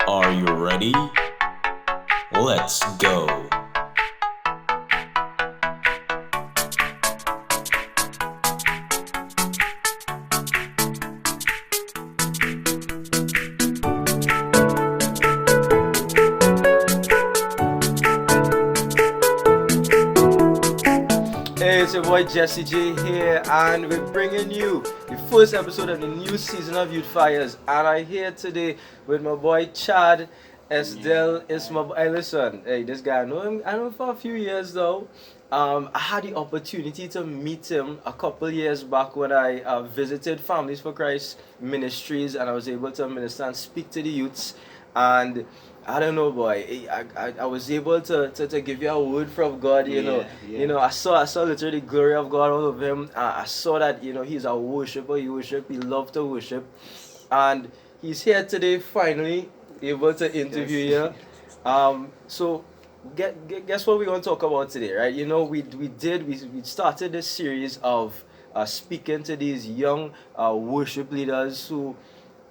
Are you ready? Let's go. Hey, it's your boy Jesse J here, and we're bringing you the first episode of the new season of YouthFires. And I'm here today with my boy Chad Esdelle. It's my boy. Hey, listen, hey, this guy I know him for a few years though. I had the opportunity to meet him a couple years back when I visited Families for Christ Ministries, and I was able to minister and speak to the youths. And I don't know, boy. I was able to give you a word from God. I saw literally the glory of God all of him. I saw that he's a worshiper. He worship. He loves to worship, and he's here today finally able to interview you. So guess what we're going to talk about today, right? We started this series of speaking to these young worship leaders who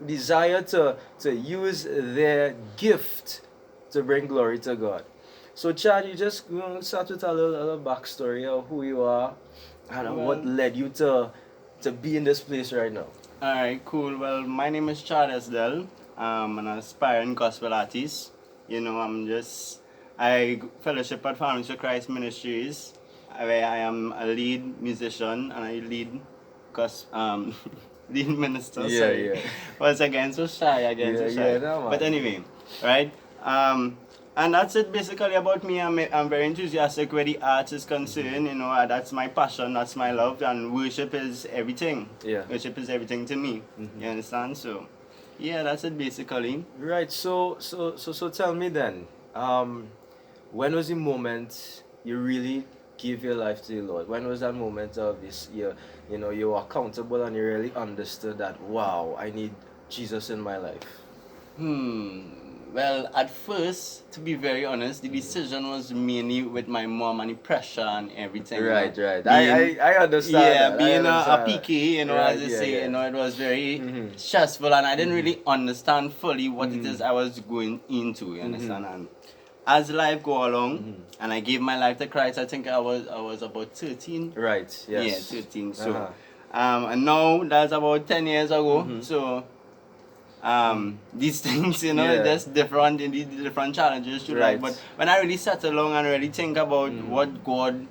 desire to use their gift to bring glory to God. So Chad, you just start with a little backstory of who you are and what led you to be in this place right now. Alright, cool. Well, my name is Chad Esdelle. I'm an aspiring gospel artist. I fellowship at Families for Christ Ministries, where I am a lead musician and I lead lead minister. Yeah. Once again, so shy. No, but anyway, right? And that's it basically about me. I'm very enthusiastic where the art is concerned. That's my passion, that's my love, and worship is everything. Yeah. Worship is everything to me. Mm-hmm. You understand? So, yeah, that's it basically. Right. So tell me then, when was the moment you really give your life to the Lord? When was that moment of this year? You were accountable and you really understood that, wow, I need Jesus in my life. Well, at first, to be very honest, the decision was mainly with my mom and the pressure and everything. Right. I understand. Yeah, that. being a PK, Right, as they say, it was very Mhm. stressful, and I didn't really understand fully what it is I was going into. You understand? And as life go along, and I gave my life to Christ, I think I was about 13. Right. Yes. Yeah, 13. So, and now that's about 10 years ago. So, these things, there's different, indeed, different challenges to Right. life. But when I really sat along and really think about what God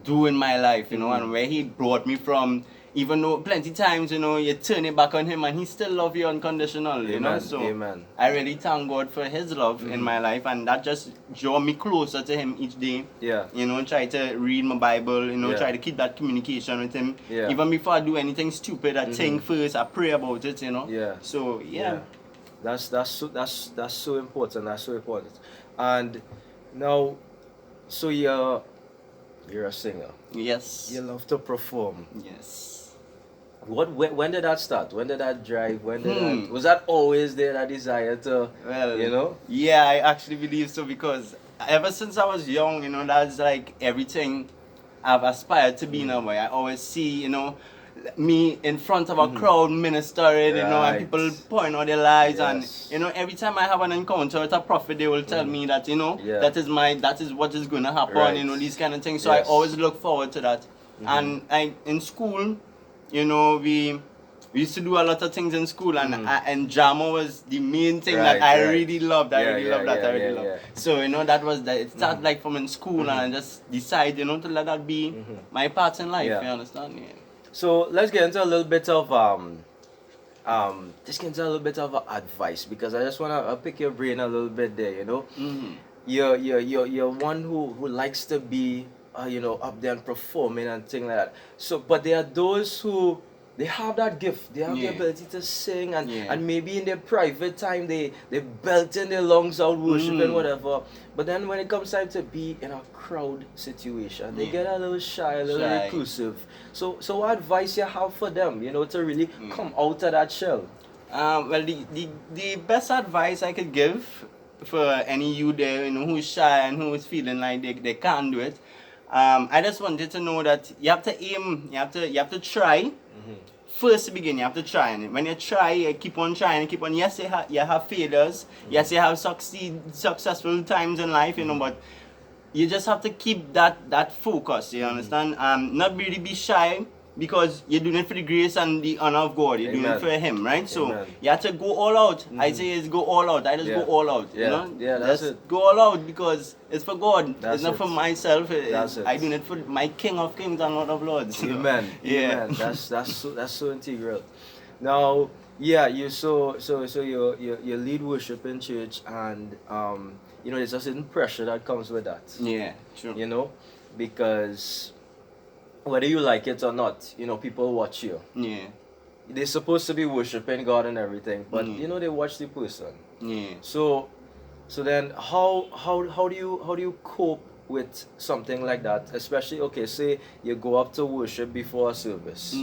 do in my life, and where He brought me from, even though plenty times, you turn it back on Him and He still love you unconditional, Amen. So Amen. I really thank God for His love in my life, and that just draw me closer to Him each day. Yeah. Try to read my Bible, Yeah. try to keep that communication with Him. Yeah. Even before I do anything stupid, I think first, I pray about it, Yeah. So, yeah. That's so important. That's so important. And now, so you're a singer. Yes. You love to perform. Yes. When did that start? When did that drive? Was that always there, that desire to? Well, yeah, I actually believe so, because ever since I was young, that's like everything I've aspired to be in a way. I always see, me in front of a crowd ministering, and Right. people pouring out their lives, Yes. and every time I have an encounter with a prophet, they will tell me that Yeah. that is what is going to happen, Right. these kind of things. So Yes. I always look forward to that. And in school, we used to do a lot of things in school, and drama was the main thing that I really loved. I really loved. So that was that. It started like from in school, and I just decided, to let that be my part in life. Yeah. You understand? Yeah. So let's get into a little bit of advice, because I just wanna pick your brain a little bit there. You're one who likes to be up there and performing and things like that. So, but there are those who they have that gift, they have the ability to sing, and maybe in their private time they belt in their lungs out, worshiping whatever. But then when it comes time to be in a crowd situation, they get a little shy, a little reclusive. So what advice you have for them, to really come out of that shell? Well, the best advice I could give for any youth there, who's shy and who's feeling like they can't do it, I just wanted to know that you have to aim, you have to try first begin, you have to try. And when you try, you keep on trying, keep on. Yes, you have failures. Yes, you have successful times in life, you know, but you just have to keep that focus, you understand? Not really be shy, because you're doing it for the grace and the honor of God. You're doing it for Him, right? So you have to go all out. I say is go all out. I just go all out. You know? Yeah, that's just it. go all out, because it's for God. That's it's not it. for myself. That's it. I doing it for my King of Kings and Lord of Lords. Amen. Yeah. Amen. That's so integral. Now, yeah, you you lead worship in church, and you know, there's a certain pressure that comes with that. Yeah, true. You know, because whether you like it or not, you know, people watch you. Yeah. They're supposed to be worshiping God and everything, but you know, they watch the person. Yeah. So then how do you cope with something like that? Especially, okay, say you go up to worship before a service.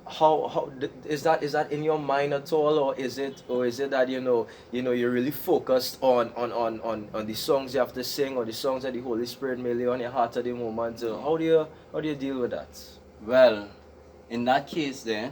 How is that in your mind at all, or is it that you know you're really focused on the songs you have to sing, or the songs that the Holy Spirit may lay on your heart at the moment? How do you deal with that? Well, in that case there,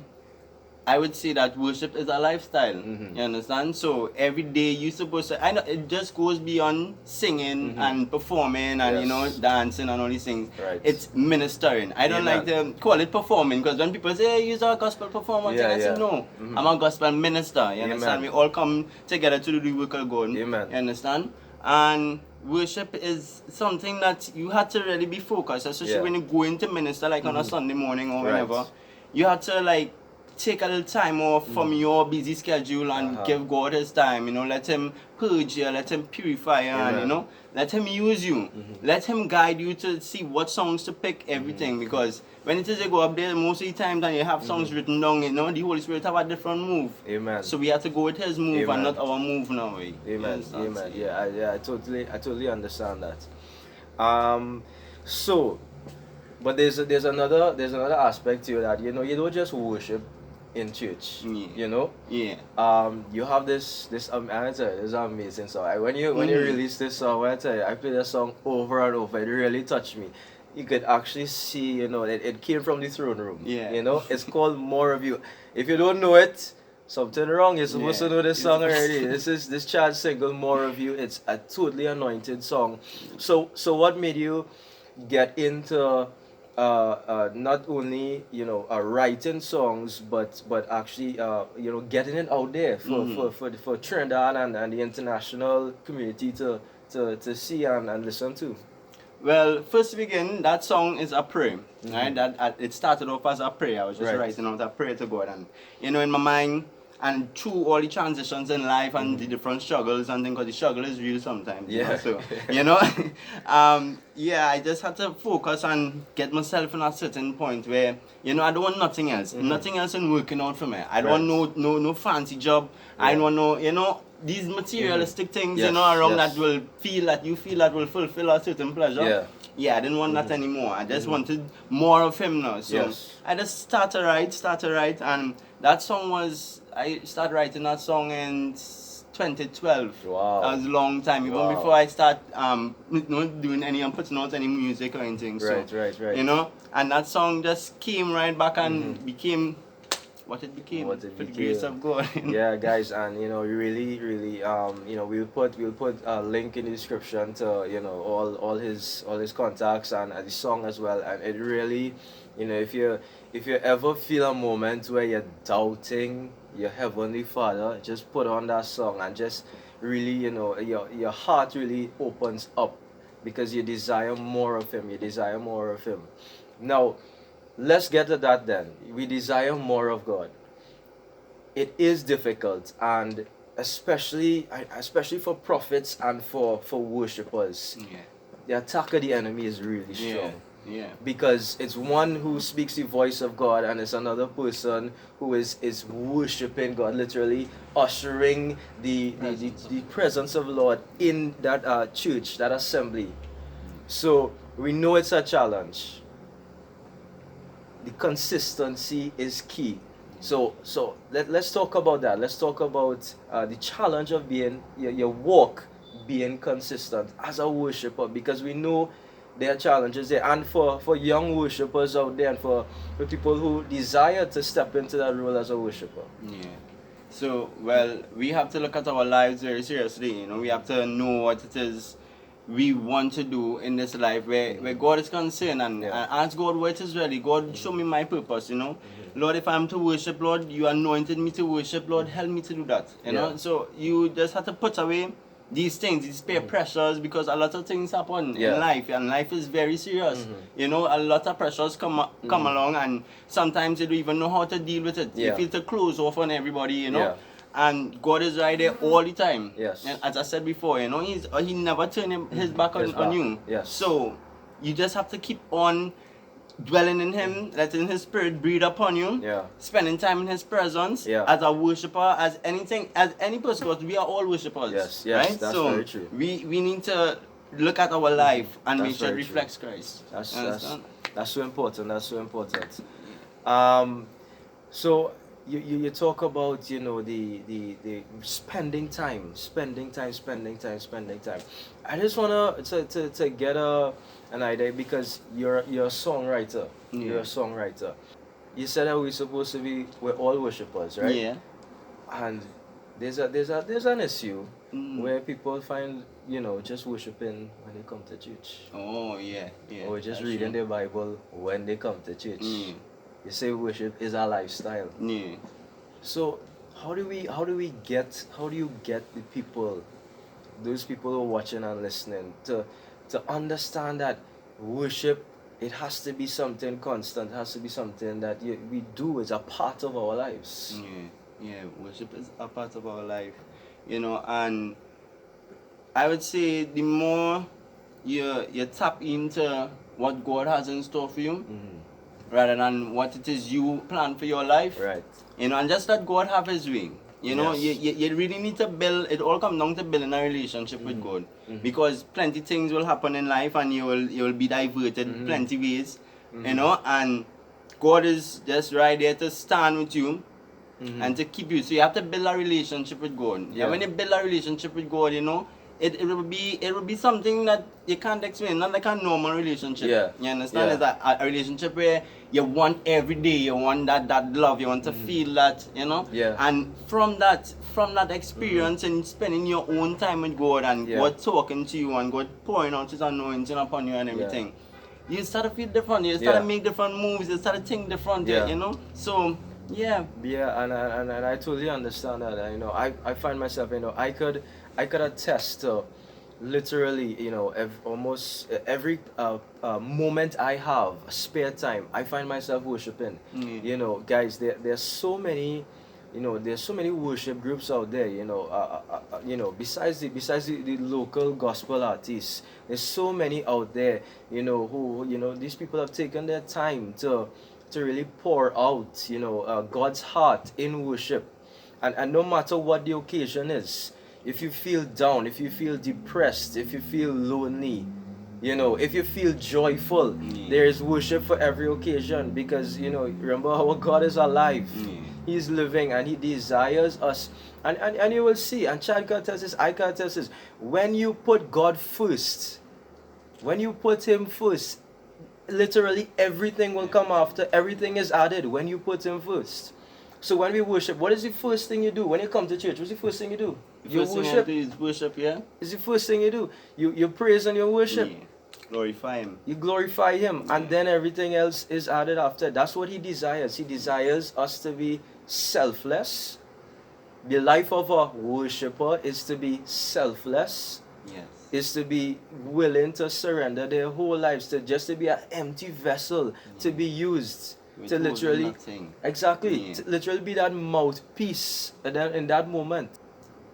I would say that worship is a lifestyle. You understand? So every day you're supposed to, I know it just goes beyond singing and performing and, you know, dancing and all these things. Right. It's ministering. I don't like to call it performing, because when people say, hey, you're a gospel performer, I say, no, I'm a gospel minister. You understand? We all come together to do the work of God. Amen. You understand? And worship is something that you have to really be focused, especially when you go into minister, like on a Sunday morning or whenever. You have to, like, take a little time off from your busy schedule and give God His time, you know, let Him purge you, let Him purify you, and, you know, let Him use you. Let Him guide you to see what songs to pick, everything, because when it is you go up there, most of the time that you have songs written down, you know, the Holy Spirit have a different move. Amen. So we have to go with His move and not our move now. Amen. Amen. Yeah, I totally understand that. So, but there's another aspect to you, that, you know, you don't just worship in church, you know. You have this I tell you, this is amazing song. When you release this song, I tell you, I play this song over and over. It really touched me. You could actually see, you know, it came from the throne room. You know, it's called More of You. If you don't know it, something wrong. You're supposed to know this song already. This Chad single, More of You. It's a totally anointed song. So what made you get into not only, you know, writing songs, but actually you know, getting it out there for Trinidad and the international community to see and listen to? Well, first to begin, that song is a prayer, right? That it started off as a prayer. I was just writing out a prayer to God, and, you know, in my mind, and through all the transitions in life and the different struggles and things, because the struggle is real sometimes. You know? So, you know, I just had to focus and get myself in a certain point where, you know, I don't want nothing else. Nothing else in working out for me. I don't want no fancy job. I don't want no, you know, these materialistic things, you know, around that will feel that will fulfill a certain pleasure. I didn't want that anymore. I just wanted more of Him now. So I just started to write, and that song was, I started writing that song in 2012. Wow. That was a long time, even before I start you know, doing putting out any music or anything. So, right. you know, and that song just came right back and became what it became, for the grace of God. Yeah, guys, and, you know, really, you know, we'll put a link in the description to, you know, all his contacts and the song as well. And it really, you know, if you ever feel a moment where you're doubting your Heavenly Father, just put on that song and just really, you know, your heart really opens up, because you desire more of Him. You desire more of Him. Now, let's get to that then. We desire more of God. It is difficult, and especially for prophets and for worshippers. The attack of the enemy is really strong. Because it's one who speaks the voice of God, and it's another person who is worshiping God, literally ushering the presence of the Lord in that church, that assembly. So we know it's a challenge. The consistency is key. So let's talk about that. Let's talk about the challenge of being your walk being consistent as a worshiper, because we know there are challenges there. And for young worshippers out there, and for people who desire to step into that role as a worshipper. Yeah. So, well, we have to look at our lives very seriously. You know, we have to know what it is we want to do in this life where God is concerned, and ask God what it is really. God, show me my purpose, you know. Lord, if I'm to worship, Lord, you anointed me to worship, Lord, help me to do that. You know, so you just have to put away these things, these peer pressures, because a lot of things happen in life, and life is very serious. You know, a lot of pressures come along, and sometimes you don't even know how to deal with it. You feel to close off on everybody, you know. And God is right there all the time. Yes. And as I said before, you know, he never turned his back on you. Yes. So you just have to keep on dwelling in Him, letting His Spirit breathe upon you. Yeah. Spending time in His presence. Yeah. As a worshipper, as anything, as any person, because we are all worshipers. Yes. Right? That's so very true. we need to look at our life and That's make sure it very reflects Christ. That's so important. That's so important. So you talk about, you know, the spending time. I just wanna to get an idea, because you're a songwriter. Yeah. You're a songwriter. You said that we're all worshipers, right? Yeah. And there's an issue where people find, you know, just worshiping when they come to church. Oh yeah. Or just That's reading true. the Bible when they come to church. Mm. You say worship is a lifestyle. Yeah. So how do you get the people, those people who are watching and listening, to understand that worship, it has to be something constant, has to be something that we do as a part of our lives. Yeah, worship is a part of our life, you know, and I would say the more you tap into what God has in store for you, rather than what it is you plan for your life, Right. you know, and just let God have His way. You know, Yes. you really need to build, it all comes down to building a relationship with God. Because plenty things will happen in life, and you will be diverted plenty ways, you know, and God is just right there to stand with you and to keep you. So you have to build a relationship with God. Yeah. And when you build a relationship with God, you know, it will be something that you can't explain, not like a normal relationship. Yeah. You understand? Yeah. It's a relationship where you want every day, you want that love, you want to feel that, you know? Yeah. And from that experience and spending your own time with God, and God talking to you, and God pouring out His anointing upon you and everything, you start to feel different, you start to make different moves, you start to think different, you know? So yeah, and I totally understand that. You know, I find myself, you know, I could attest to literally, you know, almost every moment I have spare time, I find myself worshiping. You know, guys, there's so many, you know, there's so many worship groups out there. You know, besides the local gospel artists, there's so many out there. You know, who, you know, these people have taken their time to really pour out, you know, God's heart in worship, and no matter what the occasion is. If you feel down, if you feel depressed, if you feel lonely, you know, if you feel joyful, there is worship for every occasion, because, you know, remember, our God is alive. He's living, and He desires us. And you will see, and Chad can attest this, I can attest this, when you put God first, when you put Him first, literally everything will come after. Everything is added when you put Him first. So when we worship, what is the first thing you do? When you come to church, what's the first thing you do? You first thing worship. do is worship, yeah? It's the first thing you do. You praise and you worship. Glorify Him. You glorify Him, and then everything else is added after. That's what He desires. He desires us to be selfless. The life of a worshipper is to be selfless. Yes. Is to be willing to surrender their whole lives, to just to be an empty vessel, to be used, to literally, exactly, to literally be that mouthpiece in that moment.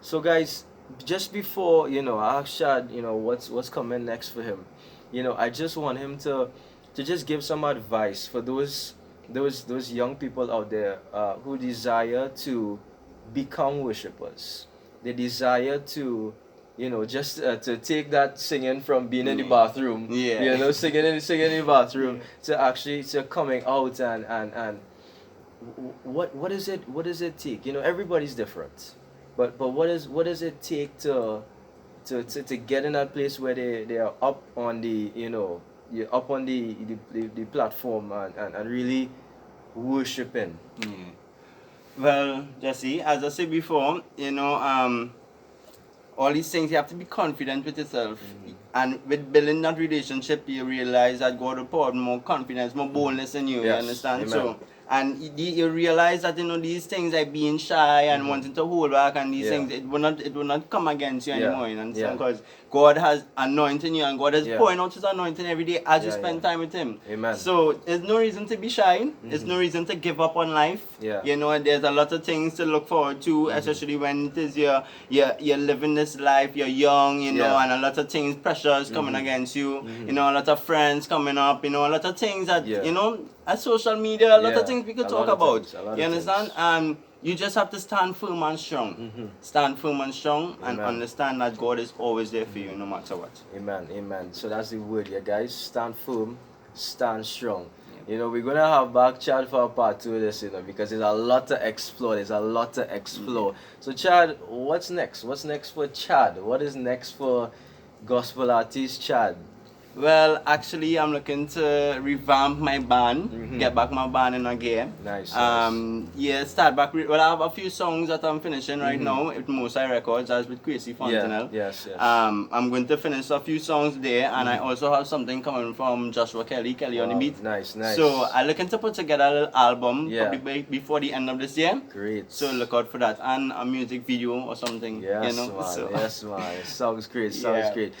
So guys, just before, you know, I asked Chad, you know, what's coming next for him. You know, I just want him to just give some advice for those young people out there who desire to become worshipers. They desire to, you know, just to take that singing from being in the bathroom, you know, singing in the bathroom, to actually to coming out, and what does it take? You know, everybody's different, but what does it take to get in that place where they are up on the, you know, you're up on the platform and really worshiping. Yeah. Well, Jesse, as I said before, all these things, you have to be confident with yourself. And with building that relationship, you realize that God will pour out more confidence, more boldness in you. Yes. You understand? Amen. So, and you realize that these things like being shy and wanting to hold back and these things, it will not come against you anymore. You understand? Because God has anointed you and God is pouring out His anointing every day as you spend time with Him. Amen. So there's no reason to be shy. There's no reason to give up on life. Yeah. And there's a lot of things to look forward to, especially when it is you're living this life, you're young, and a lot of things, pressures coming against you, a lot of friends coming up, a lot of things that, at social media, a lot of things we could talk about. You understand? And you just have to stand firm and strong. Stand firm and strong and understand that God is always there for you no matter what. Amen. Amen. So that's the word, guys. Stand firm, stand strong. We're going to have back Chad for a part 2 of this, because there's a lot to explore. So, Chad, what's next? What's next for Chad? What is next for gospel artist Chad? Well, actually, I'm looking to revamp my band, get back my band in gear. Nice. Start back. Well, I have a few songs that I'm finishing right now with Mosai Records, as with Crazy Fontanelle. Yes. I'm going to finish a few songs there, and I also have something coming from Joshua Kelly on the beat. Nice. So I'm looking to put together a little album probably before the end of this year. Great. So look out for that, and a music video or something. Yes, man. Sounds great. Great.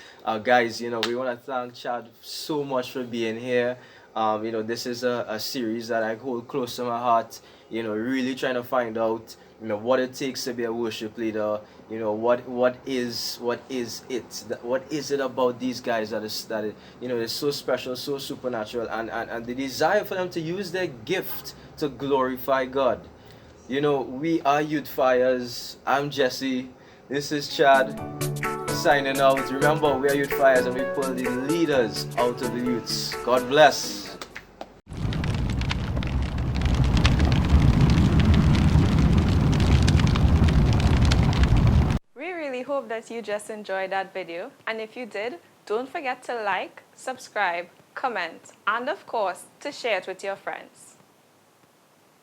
Guys, we want to thank Chad so much for being here. This is a series that I hold close to my heart. Really trying to find out, what it takes to be a worship leader. What is it about these guys that is so special, so supernatural, and the desire for them to use their gift to glorify God. We are YouthFires. I'm Jesse. This is Chad. Signing out. Remember, we are YouthFires and we pull the leaders out of the youths. God bless. We really hope that you just enjoyed that video, and if you did, don't forget to like, subscribe, comment, and of course, to share it with your friends.